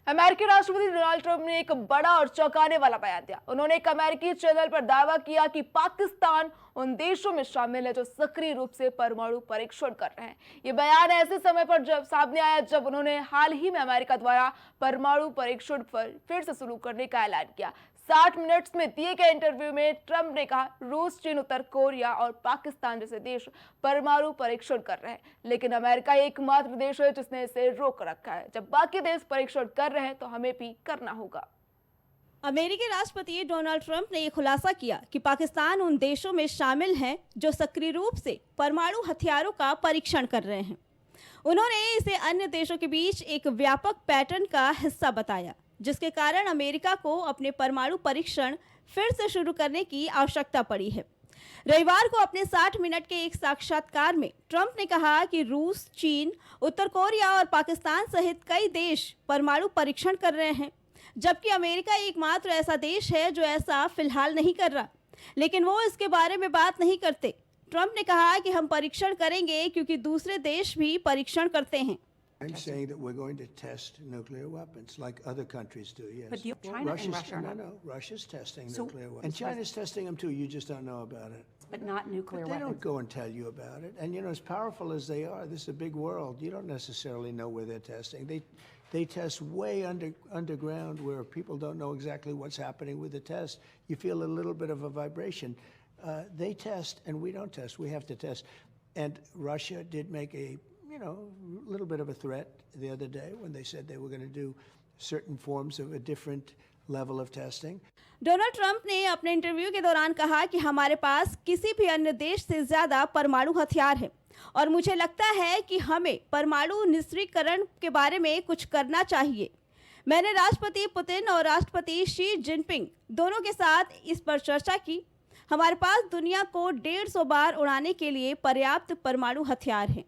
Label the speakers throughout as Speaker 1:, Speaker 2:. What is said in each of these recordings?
Speaker 1: अमेरिकी राष्ट्रपति Donald Trump ने एक बड़ा और चौंकाने वाला बयान दिया। उन्होंने एक अमेरिकी चैनल पर दावा किया कि पाकिस्तान उन देशों में शामिल है जो सक्रिय रूप से परमाणु परीक्षण कर रहे हैं। ये बयान ऐसे समय पर जब सामने आया जब उन्होंने हाल ही में अमेरिका द्वारा परमाणु परीक्षण फिर से शुरू करने का ऐलान किया। 60 मिनट्स में दिए गए इंटरव्यू में ट्रंप ने कहा, रूस, चीन, उत्तर कोरिया और पाकिस्तान जैसे देश परमाणु परीक्षण कर रहे हैं, लेकिन अमेरिका एकमात्र देश है जिसने इसे रोक रखा है। जब बाकी देश परीक्षण कर रहे हैं तो हमें भी करना होगा।
Speaker 2: अमेरिकी राष्ट्रपति डोनाल्ड ट्रंप ने यह खुलासा किया कि पाकिस्तान उन देशों में शामिल है जो सक्रिय रूप से परमाणु हथियारों का परीक्षण कर रहे हैं। उन्होंने इसे अन्य देशों के बीच एक व्यापक पैटर्न का हिस्सा बताया, जिसके कारण अमेरिका को अपने परमाणु परीक्षण फिर से शुरू करने की आवश्यकता पड़ी है। रविवार को अपने 60 मिनट के एक साक्षात्कार में ट्रंप ने कहा कि रूस, चीन, उत्तर कोरिया और पाकिस्तान सहित कई देश परमाणु परीक्षण कर रहे हैं, जबकि अमेरिका एकमात्र ऐसा देश है जो ऐसा फिलहाल नहीं कर रहा, लेकिन वो इसके बारे में बात नहीं करते। ट्रंप ने कहा कि हम परीक्षण करेंगे क्योंकि दूसरे देश भी परीक्षण करते हैं।
Speaker 3: I'm saying that we're going to test nuclear weapons like other countries do, yes.
Speaker 4: But China and Russia are not.
Speaker 3: No, Russia's testing
Speaker 4: So-
Speaker 3: nuclear weapons. And China's testing them too, you just don't know about it.
Speaker 4: But not nuclear
Speaker 3: But they don't
Speaker 4: weapons.
Speaker 3: go and tell you about it. And you know, as powerful as they are, this is a big world. You don't necessarily know where they're testing. They test way underground where people don't know exactly what's happening with the test. You feel a little bit of a vibration. They test and we don't test. We have to test. And Russia did make a little bit of a threat the other day when they said they were going to do certain forms of a different level of testing.
Speaker 2: Donald Trump ने अपने interview के दौरान कहा कि हमारे पास किसी भी अन्य देश से ज्यादा परमाणु हथियार है और मुझे लगता है कि हमें परमाणु निष्क्रियकरण के बारे में कुछ करना चाहिए। मैंने राष्ट्रपति पुतिन और राष्ट्रपति शी जिनपिंग दोनों के साथ इस पर चर्चा की। हमारे पास दुनिया को 150 बार उड़ाने के लिए पर्याप्त परमाणु हथियार हैं।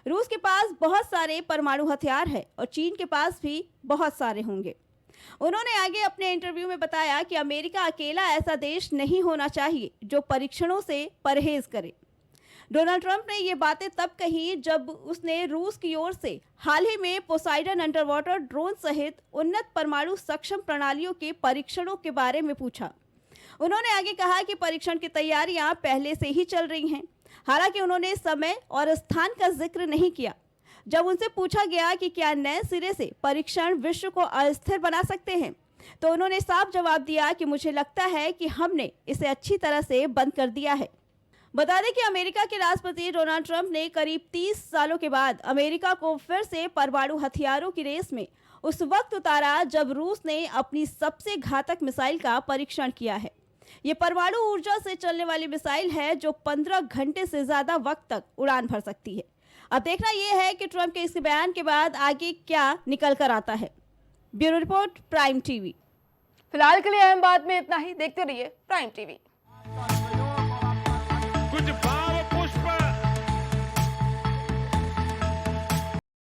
Speaker 2: रूस के पास बहुत सारे परमाणु हथियार है और चीन के पास भी बहुत सारे होंगे। उन्होंने आगे अपने इंटरव्यू में बताया कि अमेरिका अकेला ऐसा देश नहीं होना चाहिए जो परीक्षणों से परहेज करे। डोनाल्ड ट्रंप ने ये बातें तब कही जब उसने रूस की ओर से हाल ही में पोसाइडन अंडर वाटर ड्रोन सहित उन्नत परमाणु सक्षम प्रणालियों के परीक्षणों के बारे में पूछा। उन्होंने आगे कहा कि परीक्षण की तैयारियां पहले से ही चल रही हैं। हालांकि उन्होंने समय और स्थान का जिक्र नहीं किया। जब उनसे पूछा गया कि क्या नए सिरे से परीक्षण विश्व को अस्थिर बना सकते हैं, तो उन्होंने साफ जवाब दिया कि मुझे लगता है कि हमने इसे अच्छी तरह से बंद कर दिया है। बता दें कि अमेरिका के राष्ट्रपति डोनाल्ड ट्रंप ने करीब 30 सालों के बाद अमेरिका को फिर से परमाणु हथियारों की रेस में उस वक्त उतारा जब रूस ने अपनी सबसे घातक मिसाइल का परीक्षण किया है। ये परमाणु ऊर्जा से चलने वाली मिसाइल है जो 15 घंटे से ज्यादा वक्त तक उड़ान भर सकती है। अब देखना यह है कि ट्रंप के इस बयान के बाद आगे क्या निकल कर आता है। Bureau report, prime TV.
Speaker 1: फिलहाल के लिए अहम बात में इतना ही। देखते रहिए प्राइम टीवी।
Speaker 5: कुछ भाव पुष्प